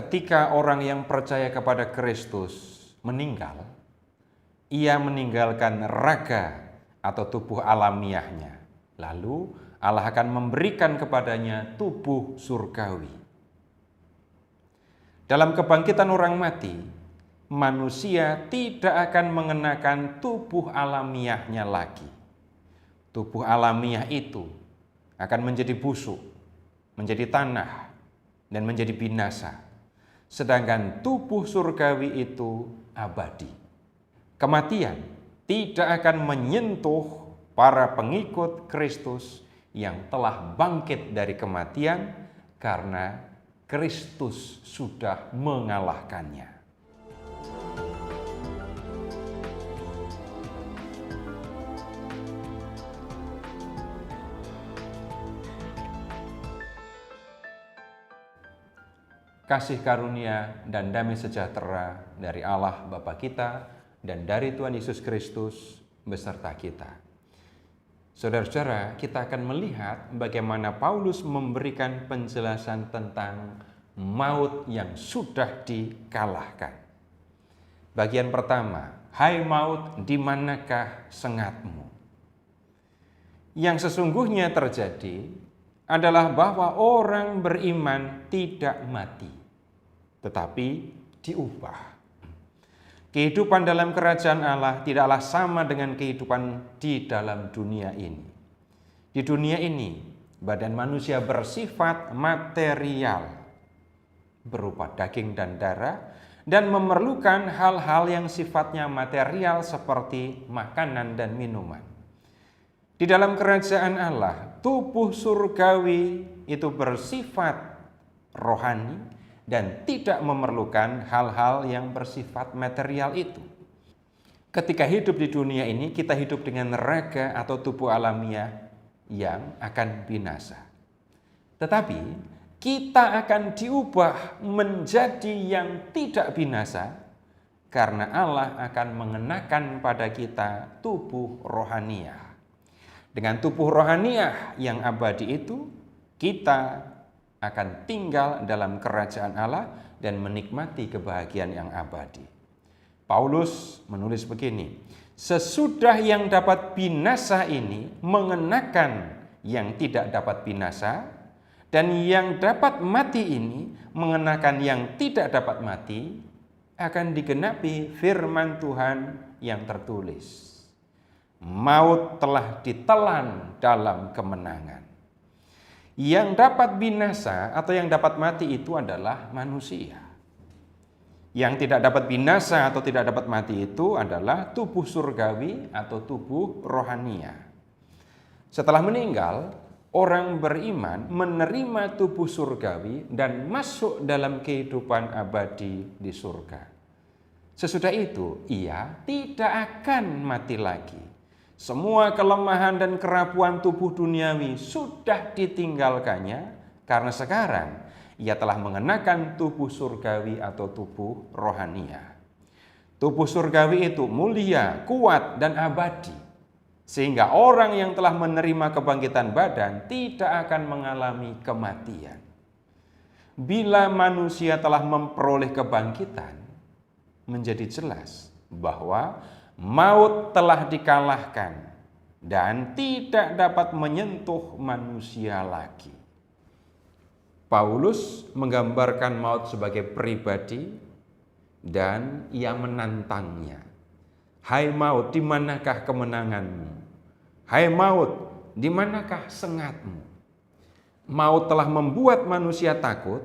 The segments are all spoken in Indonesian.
ketika orang yang percaya kepada Kristus meninggal, ia meninggalkan raga atau tubuh alamiahnya. Lalu Allah akan memberikan kepadanya tubuh surgawi. Dalam kebangkitan orang mati, manusia tidak akan mengenakan tubuh alamiahnya lagi. Tubuh alamiah itu akan menjadi busuk, menjadi tanah, dan menjadi binasa. Sedangkan tubuh surgawi itu abadi. Kematian tidak akan menyentuh para pengikut Kristus yang telah bangkit dari kematian karena Kristus sudah mengalahkannya. Kasih karunia dan damai sejahtera dari Allah Bapa kita dan dari Tuhan Yesus Kristus beserta kita. Saudara-saudara, kita akan melihat bagaimana Paulus memberikan penjelasan tentang maut yang sudah dikalahkan. Bagian pertama, hai maut, di manakah sengatmu? Yang sesungguhnya terjadi adalah bahwa orang beriman tidak mati, tetapi diubah. Kehidupan dalam kerajaan Allah tidaklah sama dengan kehidupan di dalam dunia ini. Di dunia ini, badan manusia bersifat material, berupa daging dan darah, dan memerlukan hal-hal yang sifatnya material seperti makanan dan minuman. Di dalam kerajaan Allah, tubuh surgawi itu bersifat rohani dan tidak memerlukan hal-hal yang bersifat material itu. Ketika hidup di dunia ini, kita hidup dengan raga atau tubuh alamiah yang akan binasa. Tetapi kita akan diubah menjadi yang tidak binasa karena Allah akan mengenakan pada kita tubuh rohaniah. Dengan tubuh rohaniah yang abadi itu, kita akan tinggal dalam kerajaan Allah dan menikmati kebahagiaan yang abadi. Paulus menulis begini, sesudah yang dapat binasa ini mengenakan yang tidak dapat binasa, dan yang dapat mati ini mengenakan yang tidak dapat mati, akan digenapi firman Tuhan yang tertulis. Maut telah ditelan dalam kemenangan. Yang dapat binasa atau yang dapat mati itu adalah manusia. Yang tidak dapat binasa atau tidak dapat mati itu adalah tubuh surgawi atau tubuh rohania. Setelah meninggal, orang beriman menerima tubuh surgawi dan masuk dalam kehidupan abadi di surga. Sesudah itu, ia tidak akan mati lagi. Semua kelemahan dan kerapuan tubuh duniawi sudah ditinggalkannya karena sekarang ia telah mengenakan tubuh surgawi atau tubuh rohania. Tubuh surgawi itu mulia, kuat, dan abadi. Sehingga orang yang telah menerima kebangkitan badan tidak akan mengalami kematian. Bila manusia telah memperoleh kebangkitan, menjadi jelas bahwa maut telah dikalahkan dan tidak dapat menyentuh manusia lagi. Paulus menggambarkan maut sebagai pribadi dan ia menantangnya. Hai maut, di manakah kemenanganmu? Hai maut, di manakah sengatmu? Maut telah membuat manusia takut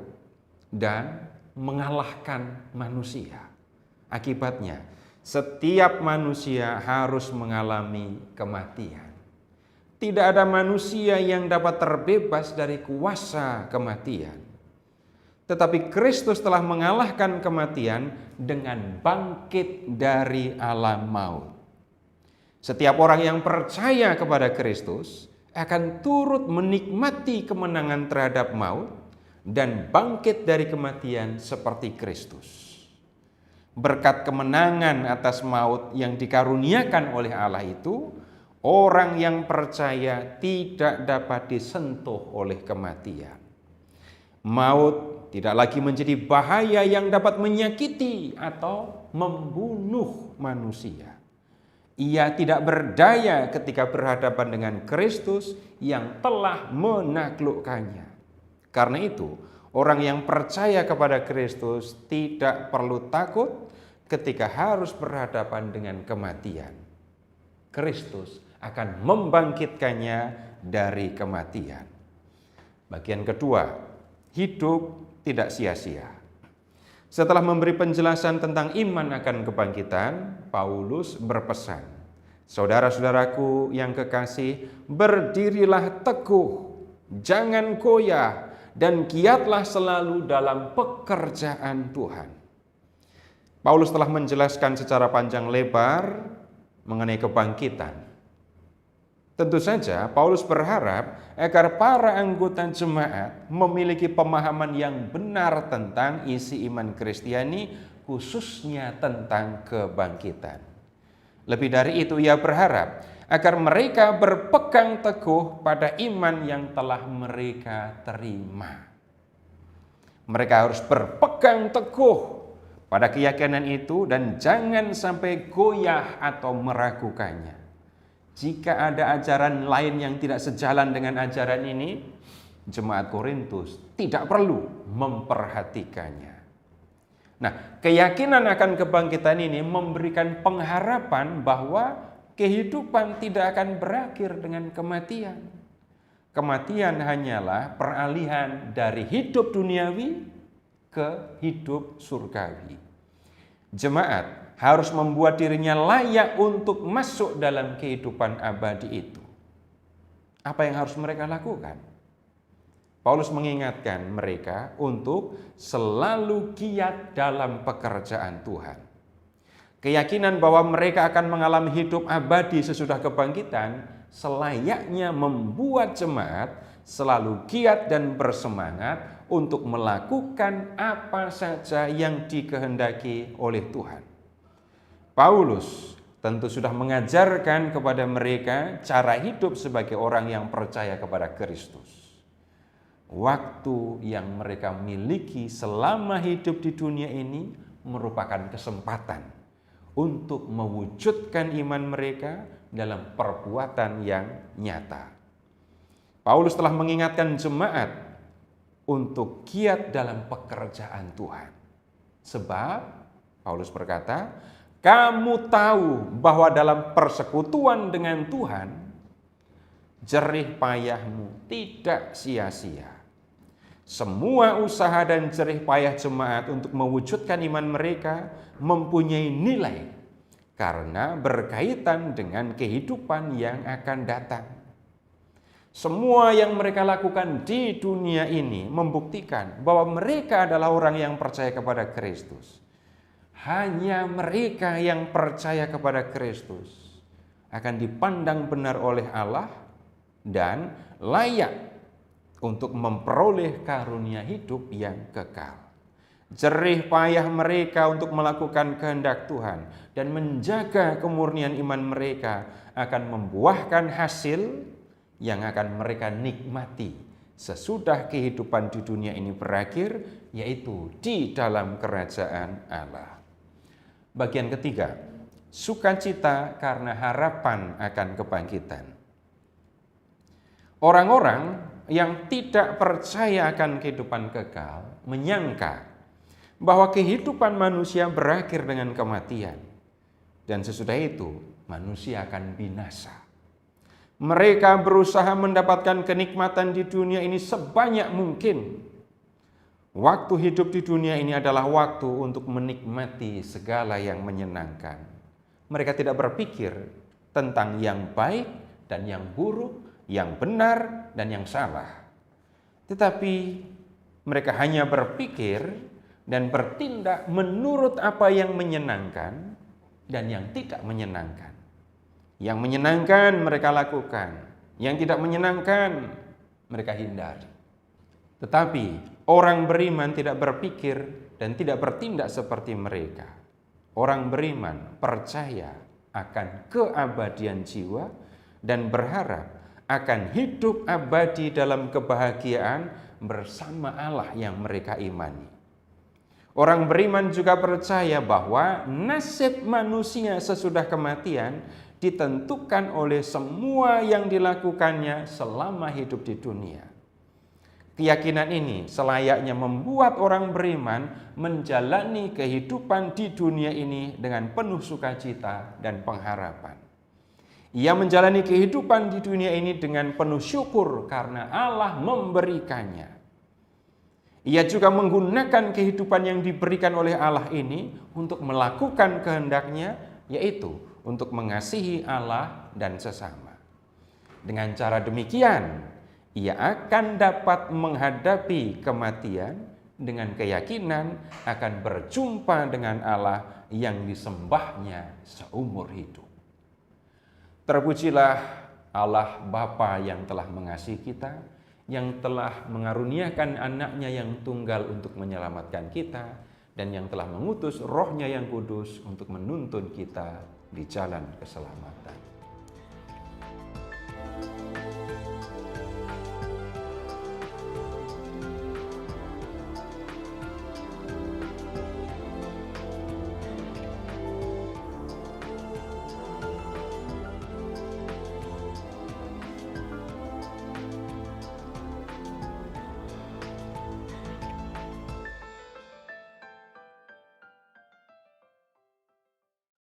dan mengalahkan manusia. Akibatnya, setiap manusia harus mengalami kematian. Tidak ada manusia yang dapat terbebas dari kuasa kematian. Tetapi Kristus telah mengalahkan kematian dengan bangkit dari alam maut. Setiap orang yang percaya kepada Kristus akan turut menikmati kemenangan terhadap maut dan bangkit dari kematian seperti Kristus. Berkat kemenangan atas maut yang dikaruniakan oleh Allah itu, orang yang percaya tidak dapat disentuh oleh kematian. Maut tidak lagi menjadi bahaya yang dapat menyakiti atau membunuh manusia. Ia tidak berdaya ketika berhadapan dengan Kristus yang telah menaklukkannya. Karena itu, orang yang percaya kepada Kristus tidak perlu takut ketika harus berhadapan dengan kematian. Kristus akan membangkitkannya dari kematian. Bagian kedua, hidup tidak sia-sia. Setelah memberi penjelasan tentang iman akan kebangkitan, Paulus berpesan, "Saudara-saudaraku yang kekasih, berdirilah teguh, jangan goyah, dan giatlah selalu dalam pekerjaan Tuhan." Paulus telah menjelaskan secara panjang lebar mengenai kebangkitan. Tentu saja Paulus berharap agar para anggota jemaat memiliki pemahaman yang benar tentang isi iman Kristiani, khususnya tentang kebangkitan. Lebih dari itu, ia berharap agar mereka berpegang teguh pada iman yang telah mereka terima. Mereka harus berpegang teguh pada keyakinan itu dan jangan sampai goyah atau meragukannya. Jika ada ajaran lain yang tidak sejalan dengan ajaran ini, jemaat Korintus tidak perlu memperhatikannya. Nah, keyakinan akan kebangkitan ini memberikan pengharapan bahwa kehidupan tidak akan berakhir dengan kematian. Kematian hanyalah peralihan dari hidup duniawi ke hidup surgawi. Jemaat harus membuat dirinya layak untuk masuk dalam kehidupan abadi itu. Apa yang harus mereka lakukan? Paulus mengingatkan mereka untuk selalu giat dalam pekerjaan Tuhan. Keyakinan bahwa mereka akan mengalami hidup abadi sesudah kebangkitan selayaknya membuat jemaat selalu giat dan bersemangat untuk melakukan apa saja yang dikehendaki oleh Tuhan. Paulus tentu sudah mengajarkan kepada mereka cara hidup sebagai orang yang percaya kepada Kristus. Waktu yang mereka miliki selama hidup di dunia ini merupakan kesempatan untuk mewujudkan iman mereka dalam perbuatan yang nyata. Paulus telah mengingatkan jemaat untuk giat dalam pekerjaan Tuhan. Sebab Paulus berkata, "Kamu tahu bahwa dalam persekutuan dengan Tuhan, jerih payahmu tidak sia-sia." Semua usaha dan jerih payah jemaat untuk mewujudkan iman mereka mempunyai nilai karena berkaitan dengan kehidupan yang akan datang. Semua yang mereka lakukan di dunia ini membuktikan bahwa mereka adalah orang yang percaya kepada Kristus. Hanya mereka yang percaya kepada Kristus akan dipandang benar oleh Allah dan layak untuk memperoleh karunia hidup yang kekal. Jerih payah mereka untuk melakukan kehendak Tuhan dan menjaga kemurnian iman mereka akan membuahkan hasil yang akan mereka nikmati sesudah kehidupan di dunia ini berakhir, yaitu di dalam kerajaan Allah. Bagian ketiga, sukacita karena harapan akan kebangkitan. Orang-orang yang tidak percaya akan kehidupan kekal menyangka bahwa kehidupan manusia berakhir dengan kematian, dan sesudah itu manusia akan binasa. Mereka berusaha mendapatkan kenikmatan di dunia ini sebanyak mungkin. Waktu hidup di dunia ini adalah waktu untuk menikmati segala yang menyenangkan. Mereka tidak berpikir tentang yang baik dan yang buruk, yang benar dan yang salah. Tetapi mereka hanya berpikir dan bertindak menurut apa yang menyenangkan dan yang tidak menyenangkan. Yang menyenangkan mereka lakukan, yang tidak menyenangkan mereka hindari. Tetapi orang beriman tidak berpikir dan tidak bertindak seperti mereka. Orang beriman percaya akan keabadian jiwa dan berharap akan hidup abadi dalam kebahagiaan bersama Allah yang mereka imani. Orang beriman juga percaya bahwa nasib manusia sesudah kematian ditentukan oleh semua yang dilakukannya selama hidup di dunia. Keyakinan ini selayaknya membuat orang beriman menjalani kehidupan di dunia ini dengan penuh sukacita dan pengharapan. Ia menjalani kehidupan di dunia ini dengan penuh syukur karena Allah memberikannya. Ia juga menggunakan kehidupan yang diberikan oleh Allah ini untuk melakukan kehendaknya, yaitu untuk mengasihi Allah dan sesama. Dengan cara demikian, ia akan dapat menghadapi kematian dengan keyakinan akan berjumpa dengan Allah yang disembahnya seumur hidup. Terpujilah Allah Bapa yang telah mengasihi kita, yang telah mengaruniakan anaknya yang tunggal untuk menyelamatkan kita, dan yang telah mengutus rohnya yang kudus untuk menuntun kita di jalan keselamatan.